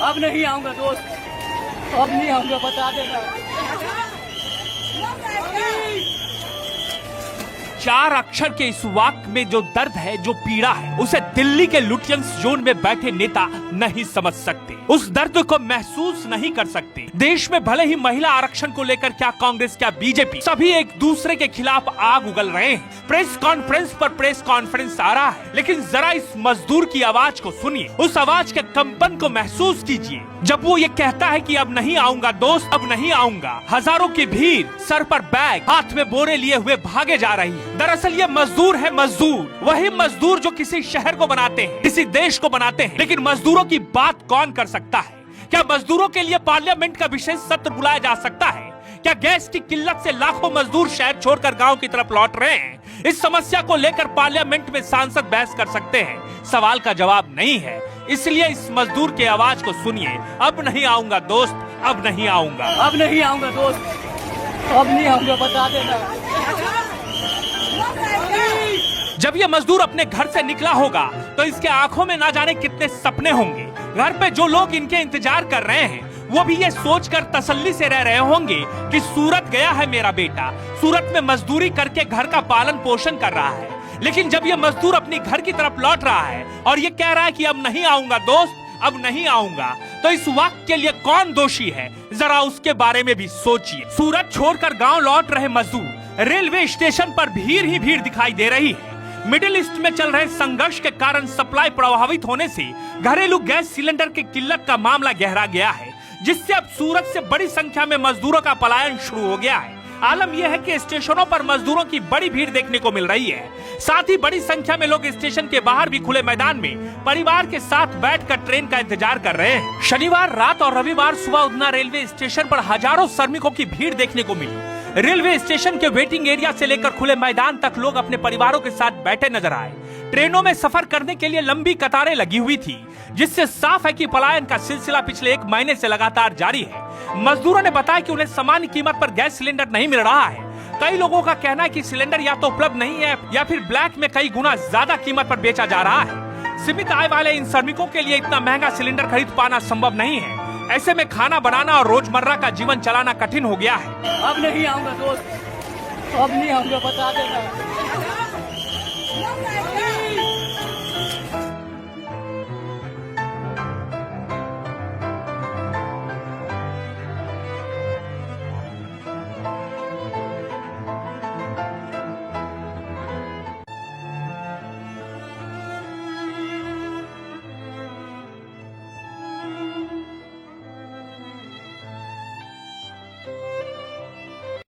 अब नहीं आऊंगा दोस्त, अब नहीं आऊंगा, बता देना। 4 अक्षर के इस वाक्य में जो दर्द है, जो पीड़ा है, उसे दिल्ली के लुटियंस जोन में बैठे नेता नहीं समझ सकते, उस दर्द को महसूस नहीं कर सकते। देश में भले ही महिला आरक्षण को लेकर क्या कांग्रेस क्या बीजेपी, सभी एक दूसरे के खिलाफ आग उगल रहे हैं। प्रेस कॉन्फ्रेंस पर प्रेस कॉन्फ्रेंस आ रहा है, लेकिन जरा इस मजदूर की आवाज को सुनिए, उस आवाज के कंपन को महसूस कीजिए जब वो ये कहता है कि अब नहीं आऊंगा दोस्त, अब नहीं आऊंगा। हजारों की भीड़, सर पर बैग, हाथ में बोरे लिए हुए भागे जा रही है। दरअसल ये मजदूर है, मजदूर वही मजदूर जो किसी शहर को बनाते हैं, किसी देश को बनाते हैं। लेकिन मजदूरों की बात कौन कर सकता है? क्या मजदूरों के लिए पार्लियामेंट का विशेष सत्र बुलाया जा सकता है? क्या गैस की किल्लत से लाखों मजदूर शहर छोड़कर गांव की तरफ लौट रहे हैं? इस समस्या को लेकर पार्लियामेंट में सांसद बहस कर सकते हैं? सवाल का जवाब नहीं है। इसलिए इस मजदूर की आवाज को सुनिए, अब नहीं आऊंगा दोस्त, अब नहीं आऊंगा, अब नहीं आऊंगा दोस्त, अब नहीं आऊंगा, बता देना। जब ये मजदूर अपने घर से निकला होगा तो इसके आंखों में ना जाने कितने सपने होंगे। घर पे जो लोग इनके इंतजार कर रहे हैं वो भी ये सोचकर तसल्ली से रह रहे होंगे कि सूरत गया है मेरा बेटा, सूरत में मजदूरी करके घर का पालन पोषण कर रहा है। लेकिन जब ये मजदूर अपनी घर की तरफ लौट रहा है और ये कह रहा है कि अब नहीं आऊंगा दोस्त, अब नहीं आऊंगा, तो इस वाक्य के लिए कौन दोषी है, जरा उसके बारे में भी सोचिए। सूरत छोड़कर गांव लौट रहे मजदूर, रेलवे स्टेशन पर भीड़ ही भीड़ दिखाई दे रही है। मिडिल ईस्ट में चल रहे संघर्ष के कारण सप्लाई प्रभावित होने से घरेलू गैस सिलेंडर की किल्लत का मामला गहरा गया है, जिससे अब सूरत से बड़ी संख्या में मजदूरों का पलायन शुरू हो गया है। आलम यह है कि स्टेशनों पर मजदूरों की बड़ी भीड़ देखने को मिल रही है। साथ ही बड़ी संख्या में लोग स्टेशन के बाहर भी खुले मैदान में परिवार के साथ बैठकर ट्रेन का इंतजार कर रहे हैं। शनिवार रात और रविवार सुबह उधना रेलवे स्टेशन पर हजारों श्रमिकों की भीड़ देखने को मिली। रेलवे स्टेशन के वेटिंग एरिया से लेकर खुले मैदान तक लोग अपने परिवारों के साथ बैठे नजर आए। ट्रेनों में सफर करने के लिए लंबी कतारें लगी हुई थी, जिससे साफ है कि पलायन का सिलसिला पिछले 1 महीने से लगातार जारी है। मजदूरों ने बताया कि उन्हें सामान्य कीमत पर गैस सिलेंडर नहीं मिल रहा है। कई लोगों का कहना है कि सिलेंडर या तो उपलब्ध नहीं है या फिर ब्लैक में कई गुना ज्यादा कीमत पर बेचा जा रहा है। सीमित आय वाले इन श्रमिकों के लिए इतना महंगा सिलेंडर खरीद पाना संभव नहीं है। ऐसे में खाना बनाना और रोजमर्रा का जीवन चलाना कठिन हो गया है। अब नहीं आऊंगा दोस्त, अब नहीं आऊंगा, बता देना।